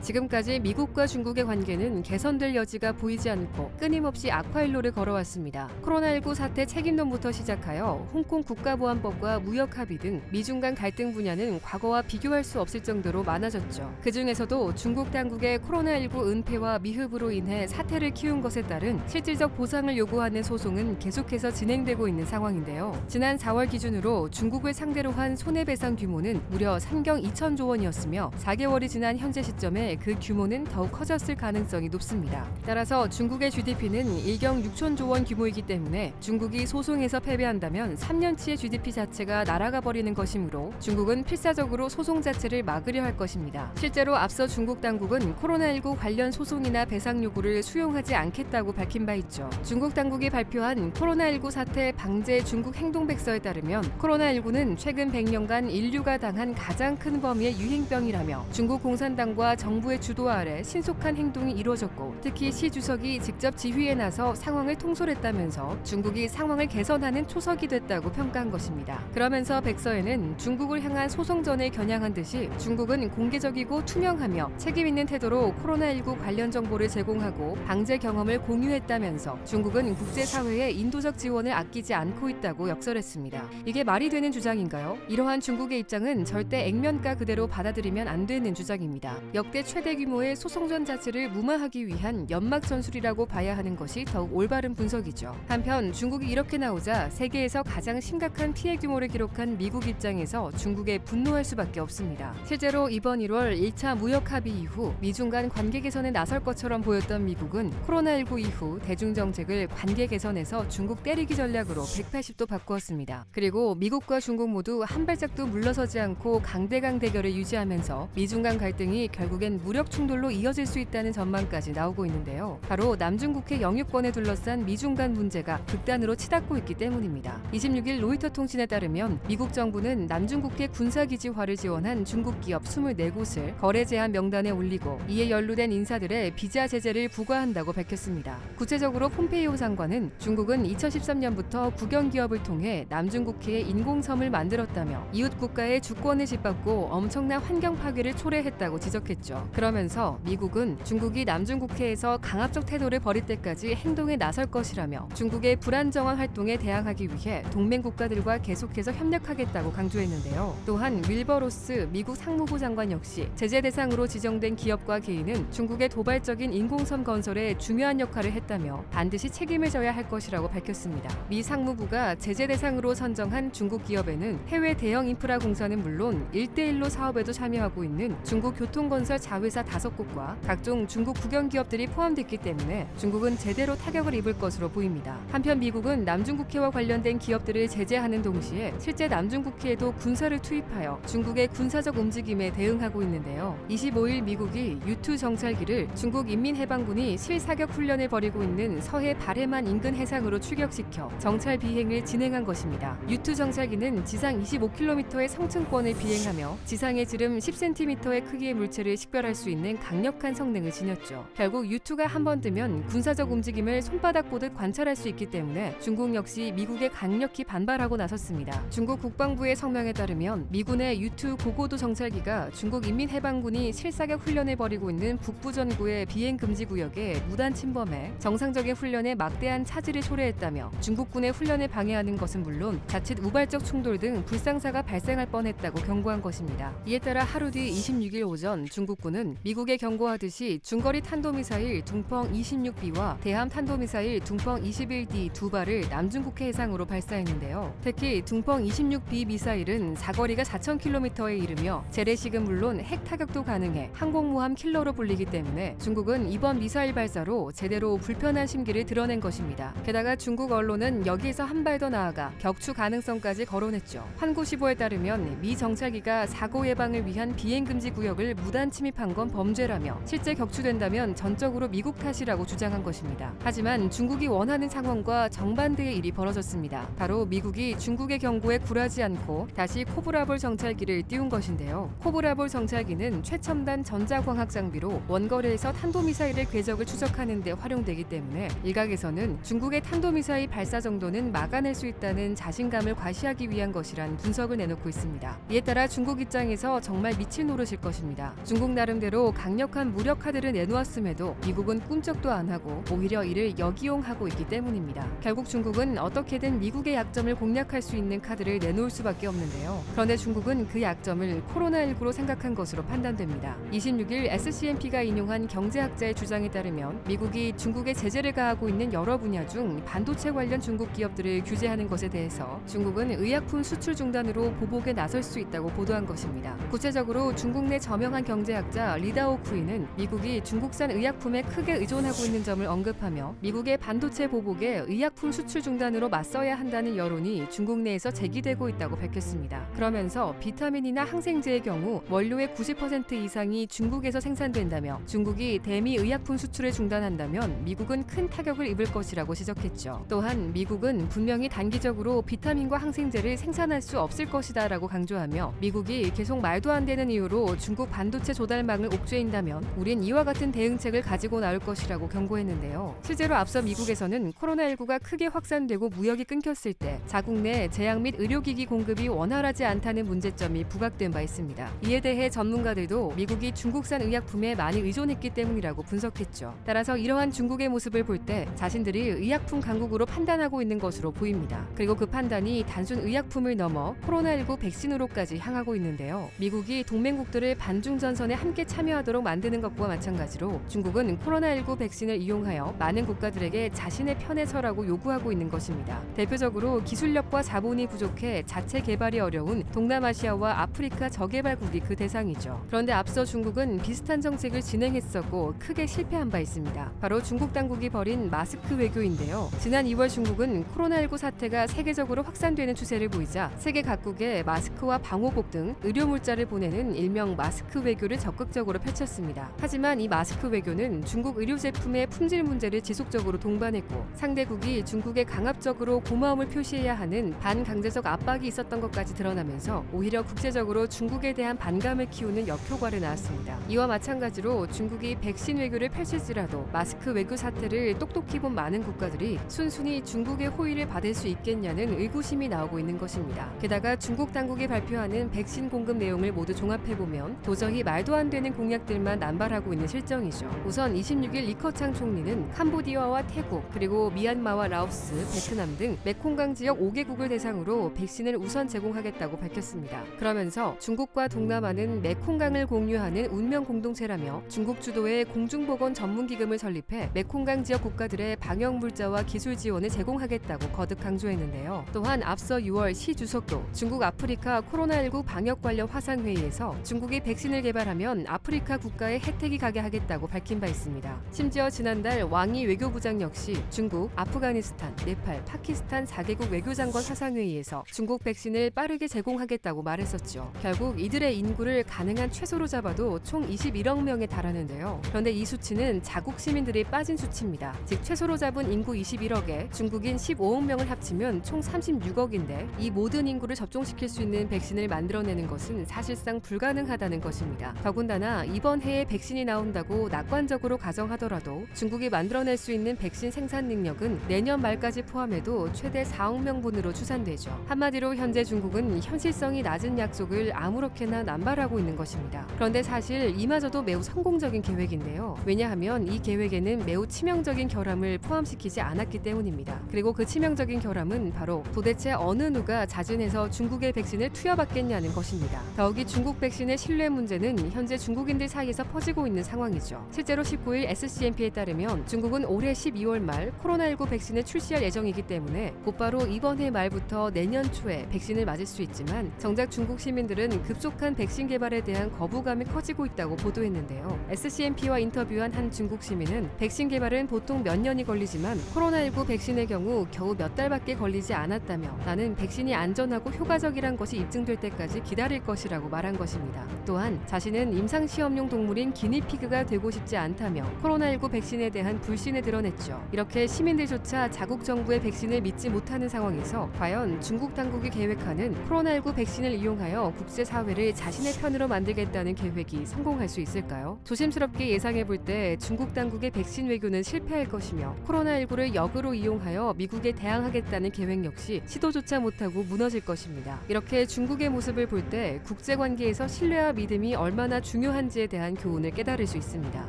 지금까지 미국과 중국의 관계는 개선될 여지가 보이지 않고 끊임없이 악화일로를 걸어왔습니다. 코로나19 사태 책임론부터 시작하여 홍콩 국가보안법과 무역 합의 등 미중 간 갈등 분야는 과거와 비교할 수 없을 정도로 많아졌죠. 그중에서도 중국 당국의 코로나19 은폐와 미흡으로 인해 사태를 키운 것에 따른 실질적 보상을 요구하는 소송은 계속해서 진행되고 있는 상황인데요. 지난 4월 기준으로 중국을 상대로 한 손해배상 규모는 무려 3경 2천조 원이었으며 4개월이 지난 현재 시점에 그 규모는 더욱 커졌을 가능성이 높습니다. 따라서 중국의 GDP는 1경 6천조 원 규모이기 때문에 중국이 소송에서 패배한다면 3년치의 GDP 자체가 날아가 버리는 것이므로 중국은 필사적으로 소송 자체를 막으려 할 것입니다. 실제로 앞서 중국 당국은 코로나19 관련 소송이나 배상 요구를 수용하지 않겠다고 밝힌 바 있죠. 중국 당국이 발표한 코로나19 사태 방제 중국 행동백서에 따르면 코로나19는 최근 100년간 인류가 당한 가장 큰 범위의 유행병이라며 중국 공산당과 정부의 주도 아래 신속한 행동이 이루어졌고 특히 시 주석이 직접 지휘에 나서 상황을 통솔했다면서 중국이 상황을 개선하는 초석이 됐다고 평가한 것입니다. 그러면서 백서에는 중국을 향한 소송전을 겨냥한 듯이 중국은 공개적이고 투명하며 책임 있는 태도로 코로나19 관련 정보를 제공하고 방제 경험을 공유했다면서 중국은 국제사회에 인도적 지원을 아끼지 않고 있다고 역설했습니다. 이게 말이 되는 주장인가요? 이러한 중국의 입장은 절대 액면가 그대로 받아들이면 안 되는 주장입니다. 역대 최대 규모의 소송전 자체를 무마하기 위한 연막 전술이라고 봐야 하는 것이 더욱 올바른 분석이죠. 한편 중국이 이렇게 나오자 세계에서 가장 심각한 피해 규모를 기록한 미국 입장에서 중국에 분노할 수밖에 없습니다. 실제로 이번 1월 1차 무역 합의 이후 미중 간 관계 개선에 나설 것처럼 보였던 미국은 코로나19 이후 대중정책을 관계 개선에서 중국 때리기 전략으로 180도 바꾸었습니다. 그리고 미국과 중국 모두 한 발짝도 물러서지 않고 강대강 대결을 유지하면서 미중 간 갈등이 결국엔 무력 충돌로 이어질 수 있다는 전망까지 나오고 있는데요. 바로 남중국해 영유권에 둘러싼 미중 간 문제가 극단으로 치닫고 있기 때문입니다. 26일 로이터 통신에 따르면 미국 정부는 남중국해 군사기지화를 지원한 중국 기업 24곳을 거래 제한 명단에 올리고 이에 연루된 인사들의 비자 제재를 부과한다고 밝혔습니다. 구체적으로 폼페이오 장관은 중국은 2013년부터 국영기업을 통해 남중국해에 인공섬을 만들었다며 이웃 국가의 주권을 짓밟고 엄청난 환경 파괴를 초래했다고 지적했죠. 그러면서 미국은 중국이 남중국해에서 강압적 태도를 벌일 때까지 행동에 나설 것이라며 중국의 불안정한 활동에 대항하기 위해 동맹 국가들과 계속해서 협력하겠다고 강조했는데요. 또한 윌버 로스 미국 상무부 장관 역시 제재 대상으로 지정된 기업과 개인은 중국의 도발적인 인공섬 건설에 중요한 역할을 했다며 반드시 책임을 져야 할 것이라고 밝혔습니다. 미 상무부가 제재 대상으로 선정한 중국 기업에는 해외 대형 인프라 공사는 물론 1대1로 사업에도 참여하고 있는 중국 교통건설 자회사 5곳과 각종 중국 국영기업들이 포함됐기 때문에 중국은 제대로 타격을 입을 것으로 보입니다. 한편 미국은 남중국해와 관련된 기업들을 제재하는 동시에 실제 남중국해에도 군사를 투입하여 중국의 군사적 움직임에 대응하고 있는데요. 25일 미국이 U2 정찰기를 중국 인민해방군이 실사격 훈련을 벌이고 있는 서해 바레만 인근 해상으로 출격시켜 정찰 비행을 진행한 것입니다. U2 정찰기는 지상 25km의 성층권을 비행하며 지상의 지름 10cm의 크기의 물체를 식별할 수 있는 강력한 성능을 지녔죠. 결국 U2가 한 번 뜨면 군사적 움직임을 손바닥 보듯 관찰할 수 있기 때문에 중국 역시 미국에 강력히 반발하고 나섰습니다. 중국 국방부의 성명에 따르면 미군의 U2 고고도 정찰기가 중국 인민해방군이 실사격 훈련을 벌이고 있는 북부전구의 비행금지 구역에 무단 침범해 정상적인 훈련에 막대한 차질을 초래했다며 중국군의 훈련을 방해하는 것은 물론 자칫 우발적 충돌 등 불상사가 발생할 뻔했다고 경고한 것입니다. 이에 따라 하루 뒤 26일 오전 중국군은 미국에 경고하듯이 중거리 탄도미사일 둥펑 26B와 대함 탄도미사일 둥펑 21D 두 발을 남중국해 해상으로 발사했는데요. 특히 둥펑 26B 미사일은 사거리가 4,000km에 이르며 재래식은 물론 핵 타격도 가능해 항공모함 킬러로 불리기 때문에 중국은 이번 미사일 발사로 제대로 불편한 심기를 드러낸 것입니다. 게다가 중국 언론은 여기에서 한 발 더 나아가 격추 가능성까지 거론했죠. 환구시보에 따르면 미 정찰기가 사고 예방을 위한 비행금지 구역을 무단 침입한 건 범죄라며 실제 격추된다면 전적으로 미국 탓이라고 주장한 것입니다. 하지만 중국이 원하는 상황과 정반대의 일이 벌어졌습니다. 바로 미국이 중국의 경고에 굴하지 않고 다시 코브라볼 정찰기를 띄운 것인데요. 코브라볼 정찰기는 최첨단 전자광학 장비로 원거리에서 탄도미사일의 궤적을 추적하는 데 활용되기 때문에 일각에서는 중국의 탄도미사일 발사 정도는 막아낼 수 있다는 자신감을 과시하기 위한 것이란 분석을 내놓고 있습니다. 이에 따라 중국 입장에서 정말 미칠 노릇일 것입니다. 중국 나름 나름대로 강력한 무력 카드를 내놓았음에도 미국은 꿈쩍도 안 하고 오히려 이를 역이용하고 있기 때문입니다. 결국 중국은 어떻게든 미국의 약점을 공략할 수 있는 카드를 내놓을 수밖에 없는데요. 그런데 중국은 그 약점을 코로나19로 생각한 것으로 판단됩니다. 26일 SCMP가 인용한 경제학자의 주장에 따르면 미국이 중국에 제재를 가하고 있는 여러 분야 중 반도체 관련 중국 기업들을 규제하는 것에 대해서 중국은 의약품 수출 중단으로 보복에 나설 수 있다고 보도한 것입니다. 구체적으로 중국 내 저명한 경제학자 리다오 쿠이는 미국이 중국산 의약품에 크게 의존하고 있는 점을 언급하며 미국의 반도체 보복에 의약품 수출 중단으로 맞서야 한다는 여론이 중국 내에서 제기되고 있다고 밝혔습니다. 그러면서 비타민이나 항생제의 경우 원료의 90% 이상이 중국에서 생산된다며 중국이 대미 의약품 수출을 중단한다면 미국은 큰 타격을 입을 것이라고 지적했죠. 또한 미국은 분명히 단기적으로 비타민과 항생제를 생산할 수 없을 것이다라고 강조하며 미국이 계속 말도 안 되는 이유로 중국 반도체 조달망을 옥죄인다면 우린 이와 같은 대응책을 가지고 나올 것이라고 경고했는데요. 실제로 앞서 미국에서는 코로나19가 크게 확산되고 무역이 끊겼을 때 자국 내 제약 및 의료기기 공급이 원활하지 않다는 문제점이 부각된 바 있습니다. 이에 대해 전문가들도 미국이 중국산 의약품에 많이 의존했기 때문이라고 분석했죠. 따라서 이러한 중국의 모습을 볼 때 자신들이 의약품 강국으로 판단하고 있는 것으로 보입니다. 그리고 그 판단이 단순 의약품을 넘어 코로나19 백신으로까지 향하고 있는데요. 미국이 동맹국들을 반중 전선에 함께 참여하도록 만드는 것과 마찬가지로 중국은 코로나19 백신을 이용하여 많은 국가들에게 자신의 편에 서라고 요구하고 있는 것입니다. 대표적으로 기술력과 자본이 부족해 자체 개발이 어려운 동남아시아와 아프리카 저개발국이 그 대상이죠. 그런데 앞서 중국은 비슷한 정책을 진행했었고 크게 실패한 바 있습니다. 바로 중국 당국이 벌인 마스크 외교인데요. 지난 2월 중국은 코로나19 사태가 세계적으로 확산되는 추세를 보이자 세계 각국에 마스크와 방호복 등 의료 물자를 보내는 일명 마스크 외교를 적극적으로 펼쳤습니다. 하지만 이 마스크 외교는 중국 의료 제품의 품질 문제를 지속적으로 동반했고 상대국이 중국에 강압적으로 고마움을 표시해야 하는 반강제적 압박이 있었던 것까지 드러나면서 오히려 국제적으로 중국에 대한 반감을 키우는 역효과를 낳았습니다. 이와 마찬가지로 중국이 백신 외교를 펼칠지라도 마스크 외교 사태를 똑똑히 본 많은 국가들이 순순히 중국의 호의를 받을 수 있겠냐는 의구심이 나오고 있는 것입니다. 게다가 중국 당국이 발표하는 백신 공급 내용을 모두 종합해보면 도저히 말도 안 되는 공약들만 남발하고 있는 실정이죠. 우선 26일 리커창 총리는 캄보디아와 태국 그리고 미얀마와 라오스, 베트남 등 메콩강 지역 5개국을 대상으로 백신을 우선 제공하겠다고 밝혔습니다. 그러면서 중국과 동남아는 메콩강을 공유하는 운명 공동체라며 중국 주도의 공중보건 전문기금을 설립해 메콩강 지역 국가들의 방역 물자와 기술 지원을 제공하겠다고 거듭 강조했는데요. 또한 앞서 6월 시 주석도 중국 아프리카 코로나19 방역 관련 화상회의에서 중국이 백신을 개발하면 아프리카 국가에 혜택이 가게 하겠다고 밝힌 바 있습니다. 심지어 지난달 왕이 외교부장 역시 중국, 아프가니스탄, 네팔, 파키스탄 4개국 외교장관 화상회의에서 중국 백신을 빠르게 제공하겠다고 말했었죠. 결국 이들의 인구를 가능한 최소로 잡아도 총 21억 명에 달하는데요. 그런데 이 수치는 자국 시민들이 빠진 수치입니다. 즉 최소로 잡은 인구 21억에 중국인 15억 명을 합치면 총 36억인데 이 모든 인구를 접종시킬 수 있는 백신을 만들어내는 것은 사실상 불가능하다는 것입니다. 더군다나 이번 해에 백신이 나온다고 낙관적으로 가정하더라도 중국이 만들어낼 수 있는 백신 생산 능력은 내년 말까지 포함해도 최대 4억 명분으로 추산되죠. 한마디로 현재 중국은 현실성이 낮은 약속을 아무렇게나 남발하고 있는 것입니다. 그런데 사실 이마저도 매우 성공적인 계획인데요. 왜냐하면 이 계획에는 매우 치명적인 결함을 포함시키지 않았기 때문입니다. 그리고 그 치명적인 결함은 바로 도대체 어느 누가 자진해서 중국의 백신을 투여받겠냐는 것입니다. 더욱이 중국 백신의 신뢰 문제는 현재 중국인들 사이에서 퍼지고 있는 상황이죠. 실제로 19일 SCMP에 따르면 중국은 올해 12월 말 코로나19 백신을 출시할 예정이기 때문에 곧바로 이번 해 말부터 내년 초에 백신을 맞을 수 있지만 정작 중국 시민들은 급속한 백신 개발에 대한 거부감이 커지고 있다고 보도했는데요. SCMP와 인터뷰한 한 중국 시민은 백신 개발은 보통 몇 년이 걸리지만 코로나19 백신의 경우 겨우 몇 달밖에 걸리지 않았다며 나는 백신이 안전하고 효과적이란 것이 입증될 때까지 기다릴 것이라고 말한 것입니다. 또한 자신은 임상시험용 동물인 기니피그가 되고 싶지 않다며 코로나19 백신에 대한 불신을 드러냈죠. 이렇게 시민들조차 자국 정부의 백신을 믿지 못하는 상황에서 과연 중국 당국이 계획하는 코로나19 백신을 이용하여 국제사회를 자신의 편으로 만들겠다는 계획이 성공할 수 있을까요? 조심스럽게 예상해볼 때 중국 당국의 백신 외교는 실패할 것이며 코로나19를 역으로 이용하여 미국에 대항하겠다는 계획 역시 시도조차 못하고 무너질 것입니다. 이렇게 중국의 모습을 볼 때 국제관계에서 신뢰와 믿음이 얼마나 중요한지 중요한지에 대한 교훈을 깨달을 수 있습니다.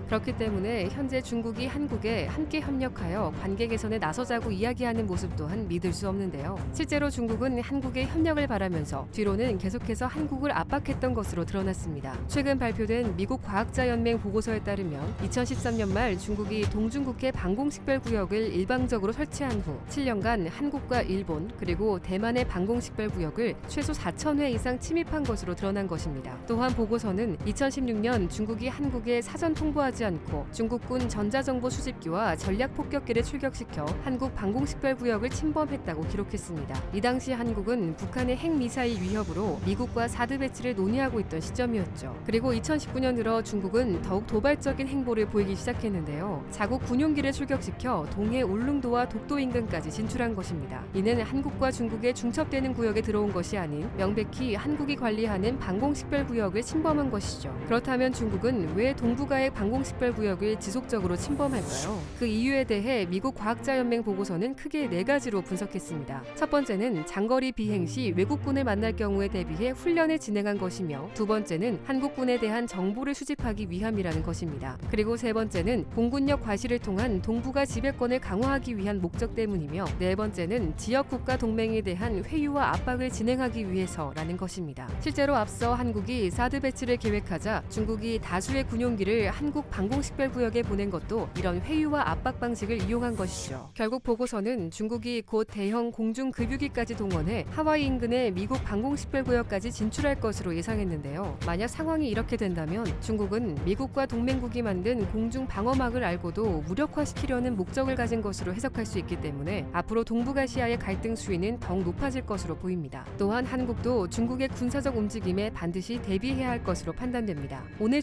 그렇기 때문에 현재 중국이 한국에 함께 협력하여 관계 개선에 나서자고 이야기하는 모습 또한 믿을 수 없는데요. 실제로 중국은 한국의 협력을 바라면서 뒤로는 계속해서 한국을 압박했던 것으로 드러났습니다. 최근 발표된 미국 과학자연맹 보고서에 따르면 2013년 말 중국이 동중국해 방공식별구역을 일방적으로 설치한 후 7년간 한국과 일본 그리고 대만의 방공식별구역을 최소 4,000회 이상 침입한 것으로 드러난 것입니다. 또한 보고서는 2016년 중국이 한국에 사전 통보하지 않고 중국군 전자정보 수집기와 전략폭격기를 출격시켜 한국 방공식별구역을 침범했다고 기록했습니다. 이 당시 한국은 북한의 핵미사일 위협으로 미국과 사드 배치를 논의하고 있던 시점이었죠. 그리고 2019년 들어 중국은 더욱 도발적인 행보를 보이기 시작했는데요. 자국 군용기를 출격시켜 동해 울릉도와 독도 인근까지 진출한 것입니다. 이는 한국과 중국의 중첩되는 구역에 들어온 것이 아닌 명백히 한국이 관리하는 방공식별구역을 침범한 것이죠. 그렇다면 중국은 왜 동북아의 방공식별구역을 지속적으로 침범할까요? 그 이유에 대해 미국 과학자연맹 보고서는 크게 4가지로 분석했습니다. 첫 번째는 장거리 비행 시 외국군을 만날 경우에 대비해 훈련을 진행한 것이며, 두 번째는 한국군에 대한 정보를 수집하기 위함이라는 것입니다. 그리고 세 번째는 공군력 과시를 통한 동북아 지배권을 강화하기 위한 목적 때문이며, 네 번째는 지역 국가 동맹에 대한 회유와 압박을 진행하기 위해서라는 것입니다. 실제로 앞서 한국이 사드 배치를 계획하자 중국이 다수의 군용기를 한국 방공식별구역에 보낸 것도 이런 회유와 압박 방식을 이용한 것이죠. 결국 보고서는 중국이 곧 대형 공중급유기까지 동원해 하와이 인근의 미국 방공식별구역까지 진출할 것으로 예상했는데요. 만약 상황이 이렇게 된다면 중국은 미국과 동맹국이 만든 공중방어막을 알고도 무력화시키려는 목적을 가진 것으로 해석할 수 있기 때문에 앞으로 동북아시아의 갈등 수위는 더욱 높아질 것으로 보입니다. 또한 한국도 중국의 군사적 움직임에 반드시 대비해야 할 것으로 판단됩니다. 오늘